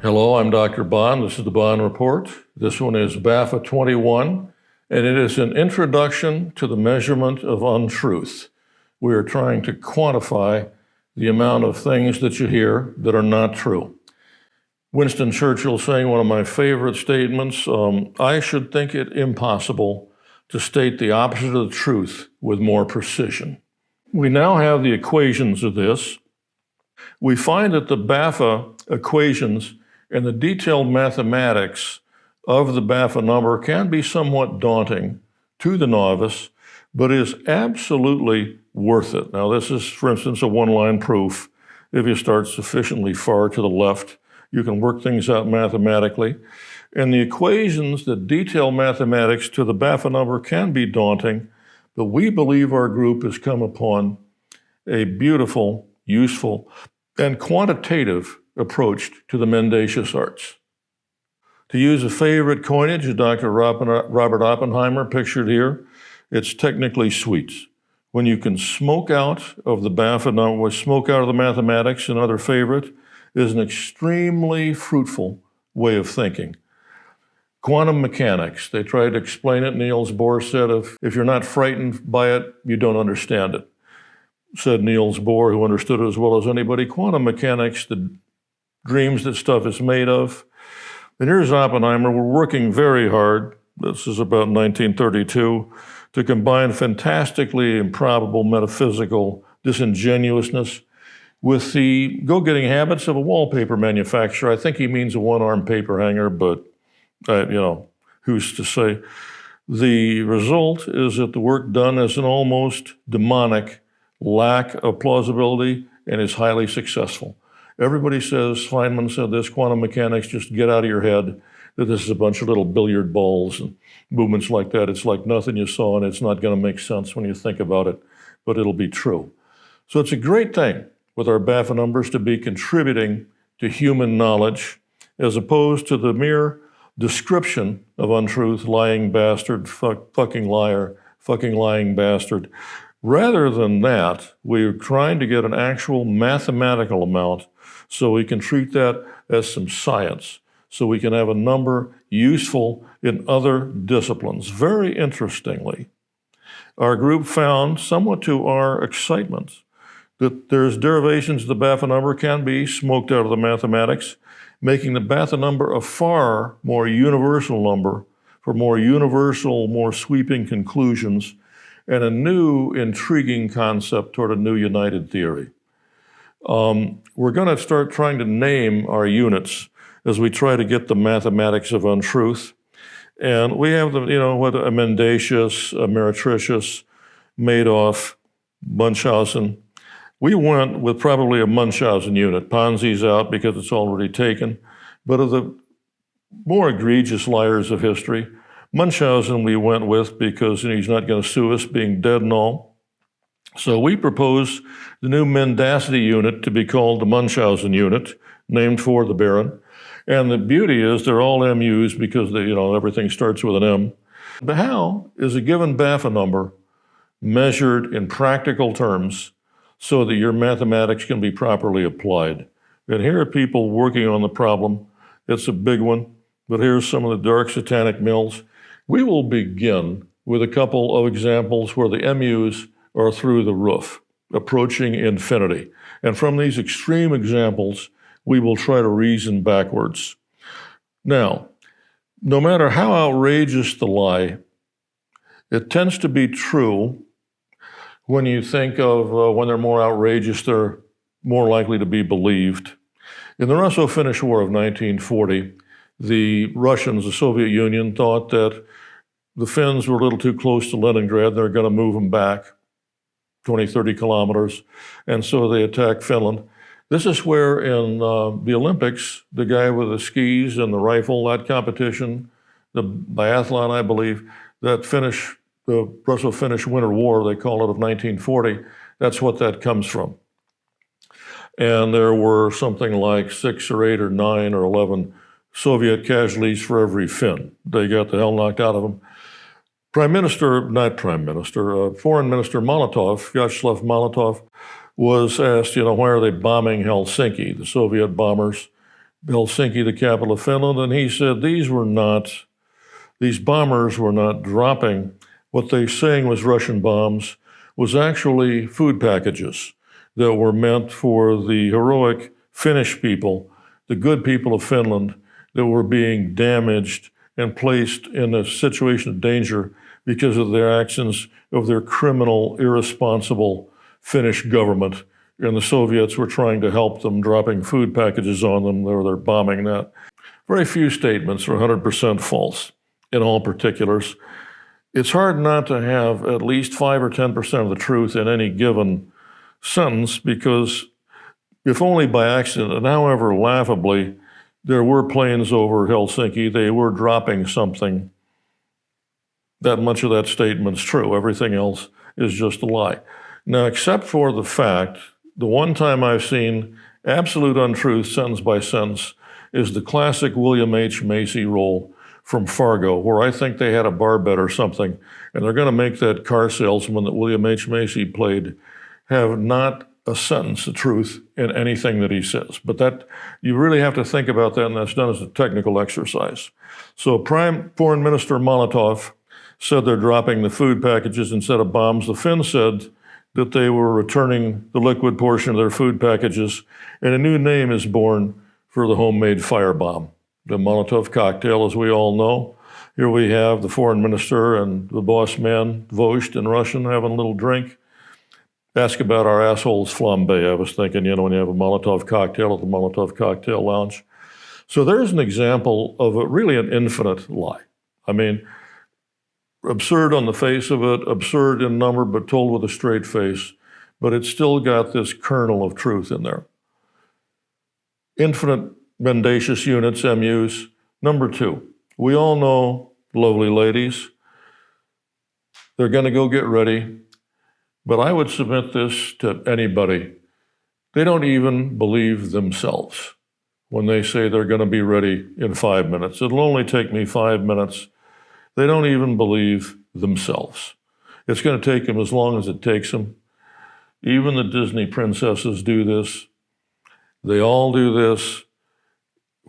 Hello, I'm Dr. Bond. This is the Bond Report. This one is BAFA 21, and it is an introduction to the measurement of untruth. We are trying to quantify the amount of things that you hear that are not true. Winston Churchill saying one of my favorite statements, I should think it impossible to state the opposite of the truth with more precision. We now have the equations of this. We find that the BAFA equations and the detailed mathematics of the BAFA number can be somewhat daunting to the novice, but is absolutely worth it. Now, this is, for instance, a one-line proof. If you start sufficiently far to the left, you can work things out mathematically. And the equations that detail mathematics to the BAFA number can be daunting, but we believe our group has come upon a beautiful, useful, and quantitative approach to the mendacious arts. To use a favorite coinage of Dr. Robert Oppenheimer, pictured here, it's technically sweets. When you can smoke out of the BAFA number, smoke out of the mathematics, another favorite, is an extremely fruitful way of thinking. Quantum mechanics, they tried to explain it. Niels Bohr said, if you're not frightened by it, you don't understand it. Said Niels Bohr, who understood it as well as anybody. Quantum mechanics, the dreams that stuff is made of. And here's Oppenheimer. We're working very hard. This is about 1932, to combine fantastically improbable metaphysical disingenuousness with the go-getting habits of a wallpaper manufacturer. I think he means a one-armed paper hanger, but who's to say? The result is that the work done has an almost demonic lack of plausibility and is highly successful. Everybody says, Feynman said this, quantum mechanics, just get out of your head that this is a bunch of little billiard balls and movements like that. It's like nothing you saw, and it's not going to make sense when you think about it, but it'll be true. So it's a great thing with our BAFA numbers to be contributing to human knowledge as opposed to the mere description of untruth, lying bastard, fucking liar, fucking lying bastard. Rather than that, we're trying to get an actual mathematical amount so we can treat that as some science, so we can have a number useful in other disciplines. Very interestingly, our group found, somewhat to our excitement, that there's derivations of the BAFA number can be smoked out of the mathematics, making the BAFA number a far more universal number for more universal, more sweeping conclusions, and a new, intriguing concept toward a new united theory. We're going to start trying to name our units as we try to get the mathematics of untruth. And we have a mendacious, a meretricious, Madoff, Munchausen. We went with probably a Munchausen unit. Ponzi's out because it's already taken. But of the more egregious liars of history, Munchausen we went with because he's not going to sue us, being dead and all. So we propose the new mendacity unit to be called the Munchausen unit, named for the Baron. And the beauty is they're all MUs because everything starts with an M. But how is a given BAFA number measured in practical terms so that your mathematics can be properly applied? And here are people working on the problem. It's a big one, but here's some of the dark satanic mills. We will begin with a couple of examples where the MUs are through the roof, approaching infinity. And from these extreme examples, we will try to reason backwards. Now, no matter how outrageous the lie, it tends to be true when you think of when they're more outrageous, they're more likely to be believed. In the Russo-Finnish War of 1940, the Russians, the Soviet Union, thought that the Finns were a little too close to Leningrad. They're going to move them back 20, 30 kilometers. And so they attacked Finland. This is where in the Olympics, the guy with the skis and the rifle, that competition, the biathlon, I believe, the Russo-Finnish Winter War, they call it, of 1940, that's what that comes from. And there were something like 6 or 8 or 9 or 11 Soviet casualties for every Finn. They got the hell knocked out of them. Foreign Minister Molotov, Vyacheslav Molotov, was asked, why are they bombing Helsinki? The Soviet bombers, Helsinki, the capital of Finland, and he said these bombers were not dropping what they saying was Russian bombs, was actually food packages that were meant for the heroic Finnish people, the good people of Finland, that were being damaged and placed in a situation of danger because of their actions of their criminal, irresponsible Finnish government. And the Soviets were trying to help them, dropping food packages on them, or they're bombing that. Very few statements are 100% false in all particulars. It's hard not to have at least 5 or 10% of the truth in any given sentence, because if only by accident, and however laughably, there were planes over Helsinki, they were dropping something, that much of that statement's true. Everything else is just a lie. Now, except for the fact, the one time I've seen absolute untruth sentence by sentence is the classic William H. Macy role from Fargo, where I think they had a bar bet or something, and they're going to make that car salesman that William H. Macy played have not a sentence of truth in anything that he says. But that, you really have to think about that, and that's done as a technical exercise. So Foreign Minister Molotov said they're dropping the food packages instead of bombs. The Finns said that they were returning the liquid portion of their food packages, and a new name is born for the homemade firebomb, the Molotov cocktail, as we all know. Here we have the foreign minister and the boss man, Vozht in Russian, having a little drink. Ask about our assholes flambe. I was thinking, when you have a Molotov cocktail at the Molotov cocktail lounge. So there's an example of really an infinite lie. I mean, absurd on the face of it, absurd in number, but told with a straight face. But it's still got this kernel of truth in there. Infinite mendacious units, MUs. Number 2, we all know, lovely ladies, they're going to go get ready. But I would submit this to anybody. They don't even believe themselves when they say they're going to be ready in 5 minutes. It'll only take me 5 minutes. They don't even believe themselves. It's going to take them as long as it takes them. Even the Disney princesses do this. They all do this.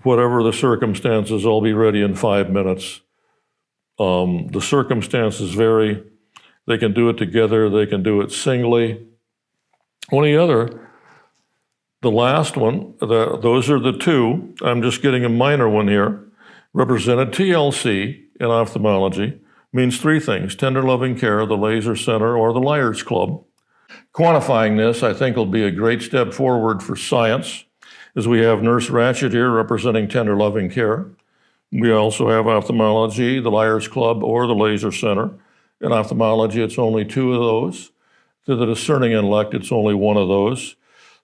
Whatever the circumstances, I'll be ready in 5 minutes. The circumstances vary. They can do it together. They can do it singly. The last one, those are the 2. I'm just getting a minor one here. Represented TLC in ophthalmology means 3 things: tender loving care, the laser center, or the Liars Club. Quantifying this, I think, will be a great step forward for science, as we have Nurse Ratched here representing tender loving care. We also have ophthalmology, the Liars Club, or the laser center. In ophthalmology, it's only 2 of those. To the discerning intellect, it's only 1 of those.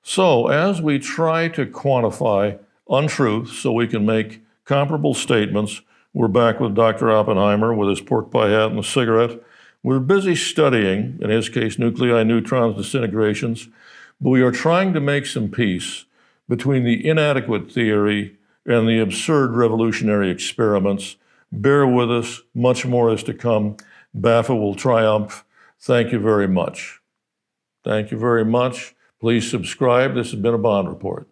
So as we try to quantify untruth so we can make comparable statements, we're back with Dr. Oppenheimer with his pork pie hat and a cigarette. We're busy studying, in his case, nuclei, neutrons, disintegrations, but we are trying to make some peace between the inadequate theory and the absurd revolutionary experiments. Bear with us, much more is to come. BAFA will triumph. Thank you very much. Thank you very much. Please subscribe. This has been a Bond Report.